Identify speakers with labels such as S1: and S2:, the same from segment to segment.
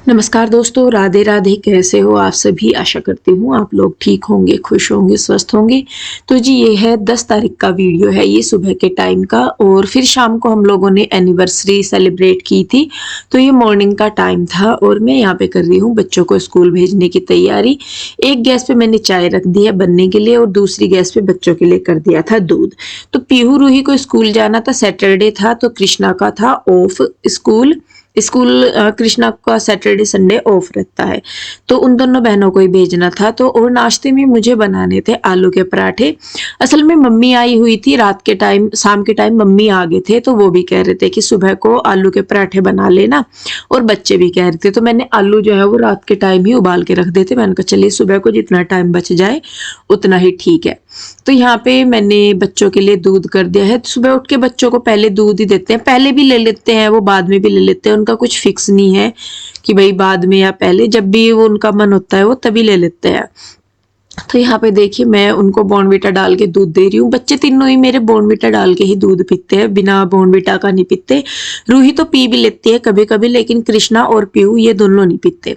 S1: नमस्कार दोस्तों, राधे राधे। कैसे हो आप सभी? आशा करती हूँ आप लोग ठीक होंगे, खुश होंगे, स्वस्थ होंगे। तो जी ये है 10 तारीख का वीडियो है, ये सुबह के टाइम का। और फिर शाम को हम लोगों ने एनिवर्सरी सेलिब्रेट की थी। तो ये मॉर्निंग का टाइम था और मैं यहाँ पे कर रही हूँ बच्चों को स्कूल भेजने की तैयारी। एक गैस पे मैंने चाय रख दी है बनने के लिए और दूसरी गैस पे बच्चों के लिए कर दिया था दूध। तो पीहू रूही को स्कूल जाना था, सैटरडे था, तो कृष्णा का था ऑफ स्कूल। कृष्णा का सैटरडे संडे ऑफ रहता है। तो उन दोनों बहनों को ही भेजना था। तो और नाश्ते में मुझे बनाने थे आलू के पराठे। असल में मम्मी आई हुई थी रात के टाइम, शाम के टाइम मम्मी आ गए थे, तो वो भी कह रहे थे कि सुबह को आलू के पराठे बना लेना। और बच्चे भी कह रहे थे, तो मैंने आलू जो है वो रात के टाइम ही उबाल के रख देते। मैंने कहा चलिए सुबह को जितना टाइम बच जाए उतना ही ठीक है। तो यहाँ पे मैंने बच्चों के लिए दूध कर दिया है। सुबह उठ के बच्चों को पहले दूध ही देते हैं, पहले भी ले लेते हैं वो, बाद में भी ले लेते हैं। उनका कुछ फिक्स नहीं है कि भाई बाद में या पहले, जब भी वो उनका मन होता है वो तभी ले लेते हैं। तो यहाँ पे देखिए मैं उनको बॉर्नविटा डाल के दूध दे रही हूँ। बच्चे तीनों ही मेरे बॉर्नविटा डाल के ही दूध पीते हैं, बिना बॉर्नविटा का नहीं पीते। रूही तो पी भी लेती है कभी कभी, लेकिन कृष्णा और पीहू ये दोनों नहीं पीते।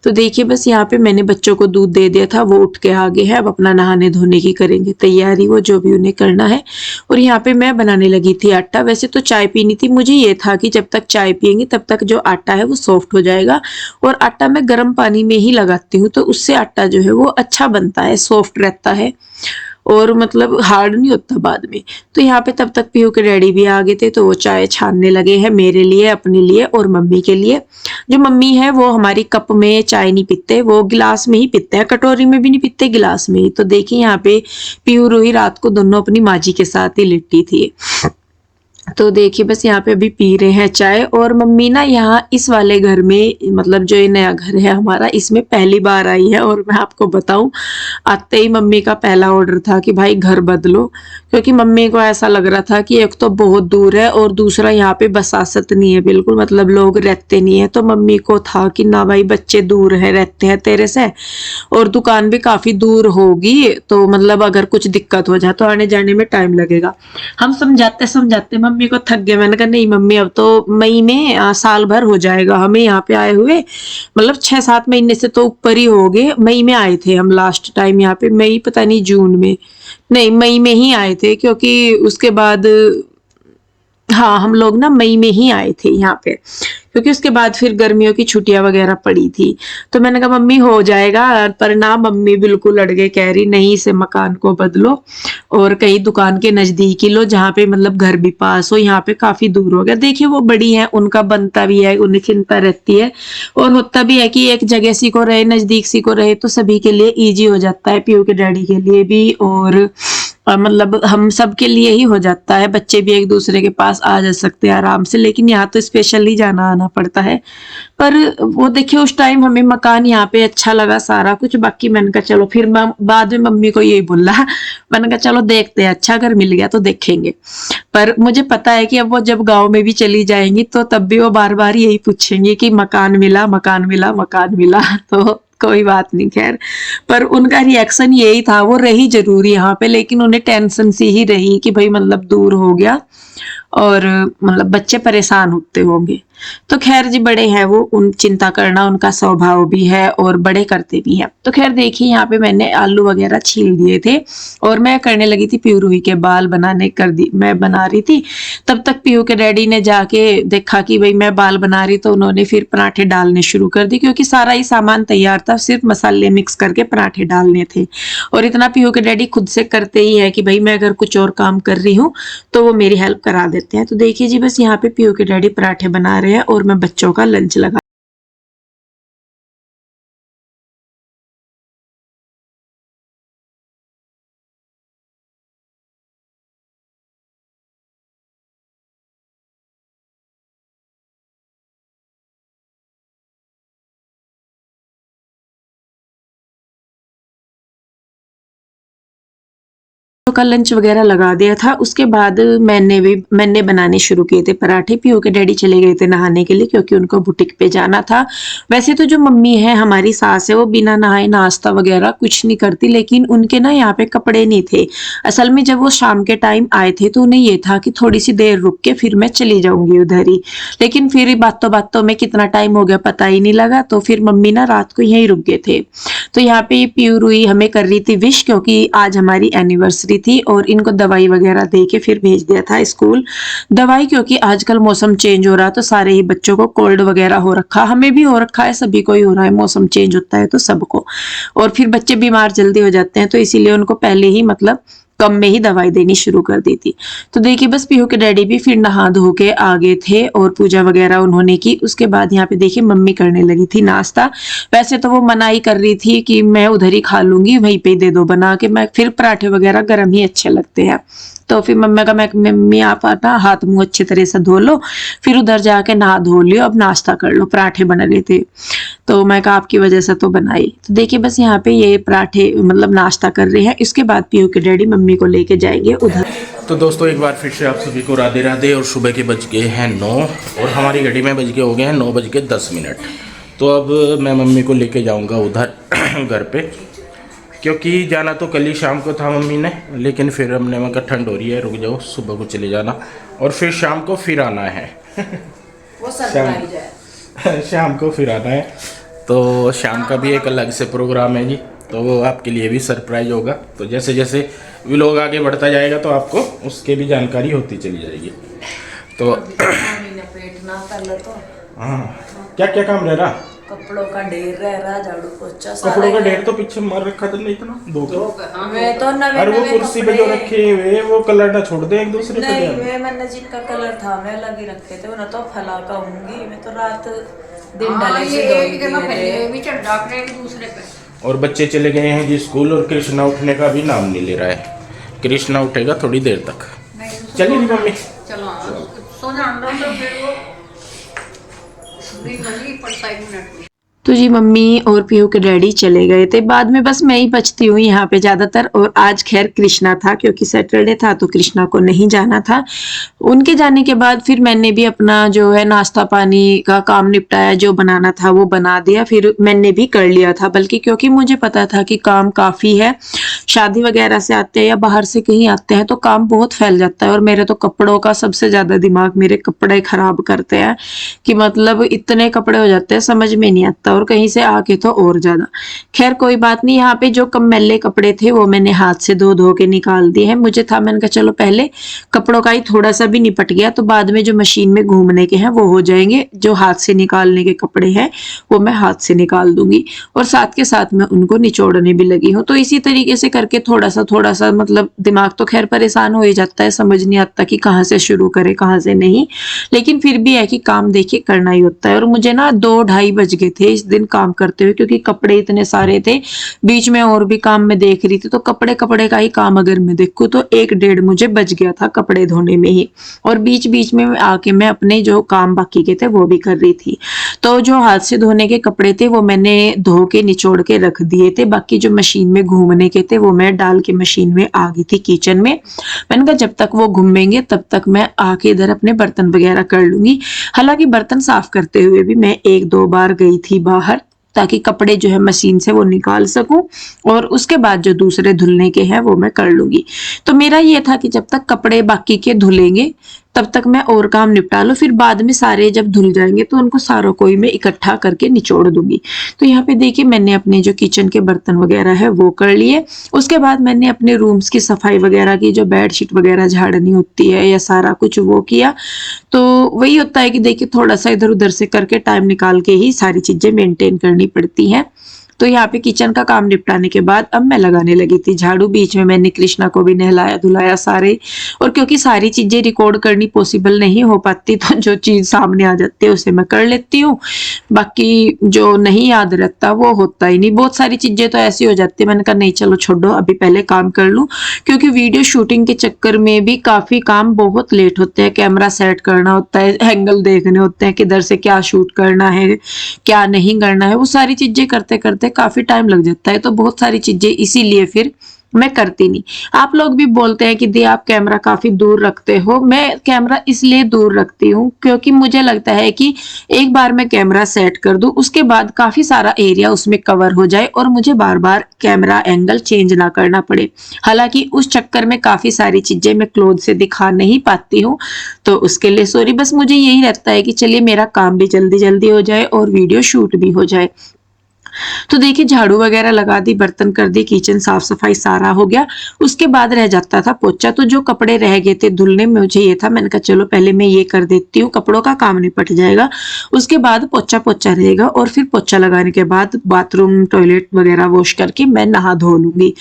S1: तो देखिए बस यहाँ पे मैंने बच्चों को दूध दे दिया था, वो उठ के आगे है, अब अपना नहाने धोने की करेंगे तैयारी, वो जो भी उन्हें करना है। और यहाँ पे मैं बनाने लगी थी आटा। वैसे तो चाय पीनी थी, मुझे ये था कि जब तक चाय पियेंगे तब तक जो आटा है वो सॉफ्ट हो जाएगा। और आटा मैं गर्म पानी में ही लगाती हूँ, तो उससे आटा जो है वो अच्छा बनता है, सॉफ्ट रहता है और मतलब हार्ड नहीं होता बाद में। तो यहाँ पे तब तक पीहू के डैडी भी आ गए थे, तो वो चाय छानने लगे हैं मेरे लिए, अपने लिए और मम्मी के लिए। जो मम्मी है वो हमारी कप में चाय नहीं पीते, वो गिलास में ही पीते हैं, कटोरी में भी नहीं पीते, गिलास में ही। तो देखिए यहाँ पे पीहू रूही रात को दोनों अपनी माँ जी के साथ ही लिट्टी थी। तो देखिए बस यहाँ पे अभी पी रहे हैं चाय। और मम्मी ना यहाँ इस वाले घर में, मतलब जो ये नया घर है हमारा, इसमें पहली बार आई है। और मैं आपको बताऊं, आते ही मम्मी का पहला ऑर्डर था कि भाई घर बदलो। क्योंकि मम्मी को ऐसा लग रहा था कि एक तो बहुत दूर है और दूसरा यहाँ पे बसासत नहीं है बिल्कुल, मतलब लोग रहते नहीं है। तो मम्मी को था कि ना भाई बच्चे दूर है, रहते हैं तेरे से, और दुकान भी काफी दूर होगी, तो मतलब अगर कुछ दिक्कत हो जाए तो आने जाने में टाइम लगेगा। हम समझाते समझाते मम्मी को थक गए। मैंने कहा नहीं मम्मी, अब तो मई में साल भर हो जाएगा हमें यहाँ पे आए हुए, मतलब 6-7 महीने से तो ऊपर ही हो गए। मई में आए थे हम लास्ट टाइम यहाँ पे, मई पता नहीं जून में, नहीं मई में ही आए थे। क्योंकि उसके बाद, हाँ हम लोग ना मई में ही आए थे यहाँ पे, क्योंकि उसके बाद फिर गर्मियों की छुट्टियां वगैरह पड़ी थी। तो मैंने कहा मम्मी हो जाएगा, पर ना मम्मी बिल्कुल अड़ गए, कह रही नहीं इसे मकान को बदलो और कहीं दुकान के नजदीक ही लो, जहाँ पे मतलब घर भी पास हो, यहाँ पे काफी दूर हो गया। देखिए वो बड़ी है, उनका बनता भी है, उन्हें चिंता रहती है। और होता भी है कि एक जगह सी को रहे, नजदीक सी को रहे, तो सभी के लिए इजी हो जाता है, पीयू के डैडी के लिए भी और मतलब हम सब के लिए ही हो जाता है। बच्चे भी एक दूसरे के पास आ जा सकते हैं आराम से, लेकिन यहाँ तो स्पेशली जाना आना पड़ता है। पर वो देखिए उस टाइम हमें मकान यहाँ पे अच्छा लगा सारा कुछ। बाकी मैंने कहा चलो, फिर बाद में मम्मी को यही बोला, मैंने कहा चलो देखते हैं, अच्छा अगर मिल गया तो देखेंगे। पर मुझे पता है कि अब वो जब गांव में भी चली जाएंगी तो तब भी वो बार बार यही पूछेंगी कि मकान मिला, मकान मिला, मकान मिला। तो कोई बात नहीं, खैर। पर उनका रिएक्शन यही था, वो रही जरूर यहाँ पे, लेकिन उन्हें टेंशन सी ही रही कि भाई मतलब दूर हो गया और मतलब बच्चे परेशान होते होंगे। तो खैर जी, बड़े हैं वो, उन चिंता करना उनका स्वभाव भी है और बड़े करते भी हैं। तो खैर देखिए यहाँ पे मैंने आलू वगैरह छील दिए थे और मैं करने लगी थी पीहू रूही के बाल बनाने, कर दी मैं बना रही थी। तब तक पीहू के डैडी ने जाके देखा कि भाई मैं बाल बना रही, तो उन्होंने फिर पराठे डालने शुरू कर दी, क्योंकि सारा ही सामान तैयार था, सिर्फ मसाले मिक्स करके पराठे डालने थे। और इतना पीहू के डैडी खुद से करते ही है कि भाई मैं अगर कुछ और काम कर रही हूँ तो वो मेरी हेल्प करा देते हैं। तो देखिए जी बस यहाँ पे पीयू के डैडी पराठे बना रहे हैं और मैं बच्चों का लंच लगा तो कल लंच वगैरह लगा दिया था। उसके बाद मैंने बनाने शुरू किए थे पराठे। पीयू के डैडी चले गए थे नहाने के लिए क्योंकि उनको बुटीक पे जाना था। वैसे तो जो मम्मी है, हमारी सास है, वो बिना नहाए नाश्ता वगैरह कुछ नहीं करती, लेकिन उनके ना यहाँ पे कपड़े नहीं थे। असल में जब वो शाम के टाइम आए थे तो उन्हें ये था कि थोड़ी सी देर रुक के फिर मैं चली जाऊंगी उधर ही। लेकिन फिर बातों बातों में कितना टाइम हो गया पता ही नहीं लगा, तो फिर मम्मी ना रात को यहीं रुक गए थे। तो यहाँ पे पीयू रुई हमें कर रही थी विश, क्योंकि आज हमारी एनिवर्सरी थी और इनको दवाई वगैरह दे के फिर भेज दिया था स्कूल। दवाई क्योंकि आजकल मौसम चेंज हो रहा तो सारे ही बच्चों को कोल्ड वगैरह हो रखा, हमें भी हो रखा है, सभी को ही हो रहा है, मौसम चेंज होता है तो सबको। और फिर बच्चे बीमार जल्दी हो जाते हैं, तो इसीलिए उनको पहले ही मतलब कम में ही दवाई देनी शुरू कर दी थी। तो देखिए बस पीहू के डैडी भी फिर नहा धो के आ गए थे और पूजा वगैरह उन्होंने की। उसके बाद यहाँ पे देखिए मम्मी करने लगी थी नाश्ता। वैसे तो वो मनाही कर रही थी कि मैं उधर ही खा लूंगी, वहीं पे दे दो बना के, मैं फिर पराठे वगैरह गर्म ही अच्छे लगते हैं। तो फिर मम्मी आप ना हाथ मुंह अच्छी तरह से धो लो, फिर उधर जाके नहा धो लियो, अब नाश्ता कर लो, पराठे बना रहे थे। तो मैं कहा आपकी वजह से तो बनाई। तो देखिए बस यहाँ पे ये पराठे मतलब नाश्ता कर रहे हैं। इसके बाद पीयू के डैडी मम्मी को लेके जाएंगे उधर।
S2: तो दोस्तों एक बार फिर से आप सभी को राधे राधे। और सुबह के बज गए हैं 9 और हमारी घड़ी में बज के हो गए हैं 9:10। तो अब मैं मम्मी को लेके जाऊंगा उधर घर पे, क्योंकि जाना तो कल ही शाम को था मम्मी ने, लेकिन फिर हमने वहाँ ठंड हो रही है, रुक जाओ, सुबह को चले जाना और फिर शाम को फिर आना है।
S3: वो सरप्राइज है।
S2: शाम को फिर आना है, तो शाम का भी एक अलग से प्रोग्राम है जी, तो वो आपके लिए भी सरप्राइज होगा। तो जैसे जैसे व्लॉग आगे बढ़ता जाएगा तो आपको उसके भी जानकारी होती चली जाएगी। तो
S3: पेट ना कर लो तो
S2: हाँ, क्या क्या काम रह रहा?
S3: कपड़ों का ढेर रह रहा, झाड़ू पोछा
S2: कपड़ों का ढेर तो पीछे मार रखा था, नहीं इतना दो
S3: वे तो नवे
S2: और वो
S3: नवे
S2: कुर्सी पे जो रखे हुए वो कलर ना छोड़ दे एक दूसरे पे।
S3: नहीं वे मैंने जिनका कलर था मैं अलग ही रखे थे, ना तो फला का होंगी, मैं तो रात दिन डाले से दूसरे पे।
S2: और बच्चे चले गए हैं जी स्कूल और कृष्णा उठने का भी नाम नहीं ले रहा है। कृष्णा उठेगा थोड़ी देर तक। चलिए मम्मी
S4: चलो सो जाना तो फिर वो पड़ता है मिनट।
S1: तो जी मम्मी और पीयू के डैडी चले गए थे, बाद में बस मैं ही बचती हूँ यहाँ पे ज्यादातर। और आज खैर कृष्णा था क्योंकि सैटरडे था तो कृष्णा को नहीं जाना था। उनके जाने के बाद फिर मैंने भी अपना जो है नाश्ता पानी का काम निपटाया, जो बनाना था वो बना दिया, फिर मैंने भी कर लिया था, बल्कि क्योंकि मुझे पता था कि काम काफी है। शादी वगैरह से आते हैं या बाहर से कहीं आते हैं तो काम बहुत फैल जाता है। और मेरे तो कपड़ों का सबसे ज्यादा दिमाग मेरे कपड़े खराब करते हैं कि मतलब इतने कपड़े हो जाते हैं समझ में नहीं आता, और कहीं से आके तो और ज्यादा। खैर कोई बात नहीं, यहाँ पे जो कम मैले कपड़े थे वो मैंने हाथ से धो धो के निकाल दिए हैं। मुझे था, मैंने कहा चलो पहले कपड़ों का ही थोड़ा सा भी निपट गया तो बाद में जो मशीन में घूमने के हैं वो हो जाएंगे। जो हाथ से निकालने के कपड़े हैं वो मैं हाथ से निकाल दूंगी, और साथ के साथ मैं उनको निचोड़ने भी लगी हूँ। तो इसी तरीके से करके थोड़ा सा मतलब दिमाग तो खैर परेशान हो ही जाता है, समझ नहीं आता कि कहाँ से शुरू करे कहाँ से नहीं, लेकिन फिर भी है कि काम देखिए करना ही होता है। और मुझे ना 2-2:30 बज गए थे इस दिन काम करते हुए, क्योंकि कपड़े इतने सारे थे, बीच में और भी काम मैं देख रही थी, तो कपड़े कपड़े का ही काम अगर मैं देखूँ तो 1-1:30 मुझे बज गया था कपड़े धोने में ही। और बीच बीच में आके मैं अपने जो काम बाकी के थे वो भी कर रही थी। तो जो हाथ से धोने के कपड़े थे वो मैंने धो के निचोड़ के रख दिए थे, बाकी जो मशीन में घूमने के थे वो मैं डाल के मशीन में आ गई थी किचन में। मैंने कहा जब तक वो घूमेंगे तब तक मैं आके इधर अपने बर्तन वगैरह कर लूंगी। हालांकि बर्तन साफ करते हुए भी मैं 1-2 बार गई थी बाहर, ताकि कपड़े जो है मशीन से वो निकाल सकूं, और उसके बाद जो दूसरे धुलने के हैं वो मैं कर लूंगी। तो मेरा ये था कि जब तक कपड़े बाकी के धुलेंगे तब तक मैं और काम निपटा लूं, फिर बाद में सारे जब धुल जाएंगे तो उनको सारों को ही मैं इकट्ठा करके निचोड़ दूंगी। तो यहाँ पे देखिए मैंने अपने जो किचन के बर्तन वगैरह है वो कर लिए। उसके बाद मैंने अपने रूम्स की सफाई वगैरह की, जो बेडशीट वगैरह झाड़नी होती है या सारा कुछ वो किया। तो वही होता है कि देखिए थोड़ा सा इधर उधर से करके टाइम निकाल के ही सारी चीजें मेंटेन करनी पड़ती हैं। तो यहाँ पे किचन का काम निपटाने के बाद अब मैं लगाने लगी थी झाड़ू। बीच में मैंने कृष्णा को भी नहलाया धुलाया सारे, और क्योंकि सारी चीजें रिकॉर्ड करनी पॉसिबल नहीं हो पाती तो जो चीज सामने आ जाती है उसे मैं कर लेती हूँ, बाकी जो नहीं याद रहता वो होता ही नहीं। बहुत सारी चीजें तो ऐसी हो जाती है, मैंने कहा नहीं चलो छोड़ो अभी पहले काम कर लूँ, क्योंकि वीडियो शूटिंग के चक्कर में भी काफी काम बहुत लेट होते हैं। कैमरा सेट करना होता है, एंगल देखने होते हैं, किधर से क्या शूट करना है क्या नहीं करना है, वो सारी चीजें करते करते काफी टाइम लग जाता है। तो बहुत सारी चीजें इसीलिए फिर मैं करती नहीं। आप लोग भी बोलते हैं कि दी आप कैमरा काफी दूर रखते हो। मैं कैमरा इसलिए दूर रखती हूँ क्योंकि मुझे लगता है कि एक बार मैं कैमरा सेट कर दूं, उसके बाद काफी सारा एरिया उसमें कवर हो जाए और मुझे बार बार कैमरा एंगल चेंज ना करना पड़े। हालांकि उस चक्कर में काफी सारी चीजें मैं क्लोज से दिखा नहीं पाती हूँ, तो उसके लिए सॉरी। बस मुझे यही रहता है कि चलिए मेरा काम भी जल्दी जल्दी हो जाए और वीडियो शूट भी हो जाए। तो देखिए झाड़ू वगैरह लगा दी, बर्तन कर दी, किचन साफ सफाई सारा हो गया। उसके बाद रह जाता था पोछा। तो जो कपड़े रह गए थे धुलने में, मुझे ये था, मैंने कहा चलो पहले मैं ये कर देती हूँ, कपड़ों का काम निपट जाएगा, उसके बाद पोछा पोछा रहेगा। और फिर पोछा लगाने के बाद बाथरूम टॉयलेट वगैरह वॉश करके मैं नहा धो लूंगी,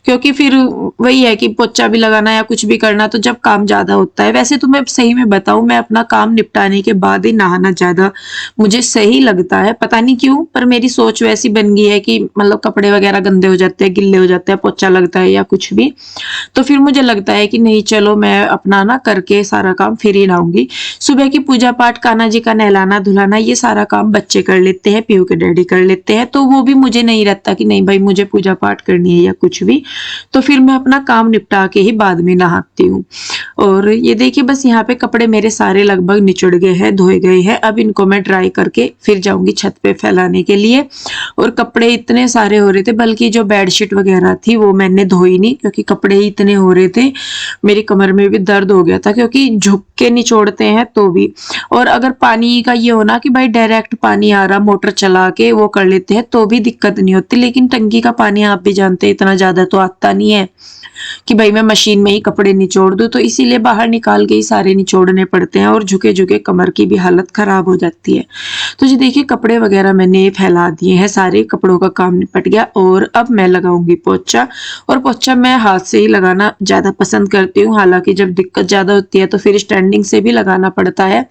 S1: क्योंकि फिर वही है कि पोछा भी लगाना या कुछ भी करना तो जब काम ज्यादा होता है। वैसे तो मैं सही में बताऊं, मैं अपना काम निपटाने के बाद ही नहाना ज्यादा मुझे सही लगता है, पता नहीं क्यों, पर मेरी सोच वैसी बन गई है कि मतलब कपड़े वगैरह गंदे हो जाते हैं, गिल्ले हो जाते हैं, पोछा लगता है या कुछ भी, तो फिर मुझे लगता है कि नहीं चलो मैं अपना ना करके सारा काम फिर ही नहाऊंगी। सुबह की पूजा पाठ, कान्हा जी का नहलाना धुलाना, ये सारा काम बच्चे कर लेते हैं, पीहू के डैडी कर लेते हैं, तो वो भी मुझे नहीं रहता कि नहीं भाई मुझे पूजा पाठ करनी है या कुछ भी, तो फिर मैं अपना काम निपटा के ही बाद में नहाती हूँ। और ये देखिए बस यहाँ पे कपड़े मेरे सारे लगभग निचड़ गए हैं, धोए गए हैं। अब इनको मैं ड्राई करके फिर जाऊंगी छत पे फैलाने के लिए। और कपड़े इतने सारे हो रहे थे, बल्कि जो बेडशीट वगैरह थी वो मैंने धोई नहीं, क्योंकि कपड़े ही इतने हो रहे थे, मेरी कमर में भी दर्द हो गया था, क्योंकि झुक के निचोड़ते हैं तो भी। और अगर पानी का ये होना कि भाई डायरेक्ट पानी आ रहा, मोटर चला के वो कर लेते हैं तो भी दिक्कत नहीं होती, लेकिन टंकी का पानी आप भी जानते हैं इतना ज्यादा तो आता नहीं है कि भाई मैं मशीन में ही कपड़े निचोड़ दूं, तो इसीलिए बाहर निकाल के ही सारे निचोड़ने पड़ते हैं और झुके झुके कमर की भी हालत खराब हो जाती है। तो जी देखिए कपड़े वगैरह मैंने फैला दिए हैं, सारे कपड़ों का काम निपट गया। और अब मैं लगाऊंगी पोछा। और पोछा मैं हाथ से ही लगाना ज्यादा पसंद करती हूँ, हालांकि जब दिक्कत ज्यादा होती है तो फिर स्टैंडिंग से भी लगाना पड़ता है,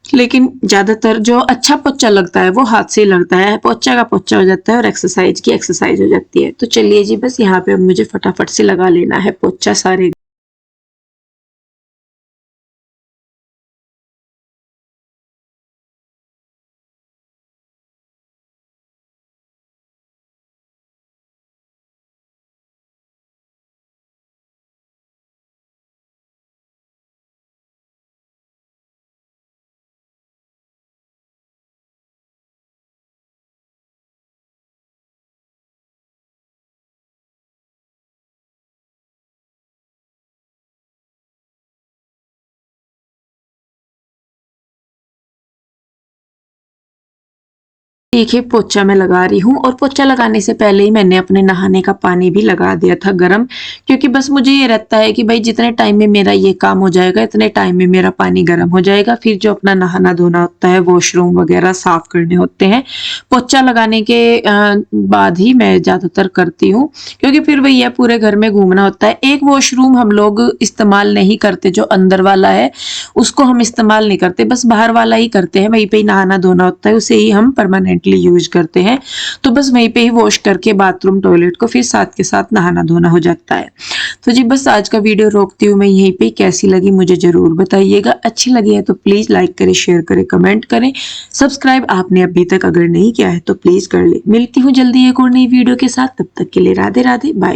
S1: लेकिन ज्यादातर जो अच्छा पोछा लगता है वो हाथ से ही लगता है। पोछा का पोछा हो जाता है और एक्सरसाइज की एक्सरसाइज हो जाती है। तो चलिए जी बस यहाँ पे अब मुझे फटाफट से लगा लेना है पोछा सारे। देखिए पोछा मैं लगा रही हूँ, और पोछा लगाने से पहले ही मैंने अपने नहाने का पानी भी लगा दिया था गरम, क्योंकि बस मुझे ये रहता है कि भाई जितने टाइम में मेरा ये काम हो जाएगा इतने टाइम में मेरा पानी गर्म हो जाएगा। फिर जो अपना नहाना धोना होता है, वॉशरूम वगैरह साफ करने होते हैं, पोछा लगाने के बाद ही मैं ज्यादातर करती हूँ, क्योंकि फिर भैया पूरे घर में घूमना होता है। एक वॉशरूम हम लोग इस्तेमाल नहीं करते, जो अंदर वाला है उसको हम इस्तेमाल नहीं करते, बस बाहर वाला ही करते हैं, वहीं पे ही नहाना धोना होता है, उसे ही हम परमानेंटली यूज करते हैं। तो बस वहीं पे ही वॉश करके बाथरूम टॉयलेट को फिर साथ के साथ नहाना धोना हो जाता है। तो जी बस आज का वीडियो रोकती हूँ मैं यहीं पे। कैसी लगी मुझे जरूर बताइएगा, अच्छी लगी है तो प्लीज लाइक करें, शेयर करें, कमेंट करें। सब्सक्राइब आपने अभी तक अगर नहीं किया है तो प्लीज कर ले। मिलती हूँ जल्दी एक और नई वीडियो के साथ, तब तक के लिए राधे राधे, बाय।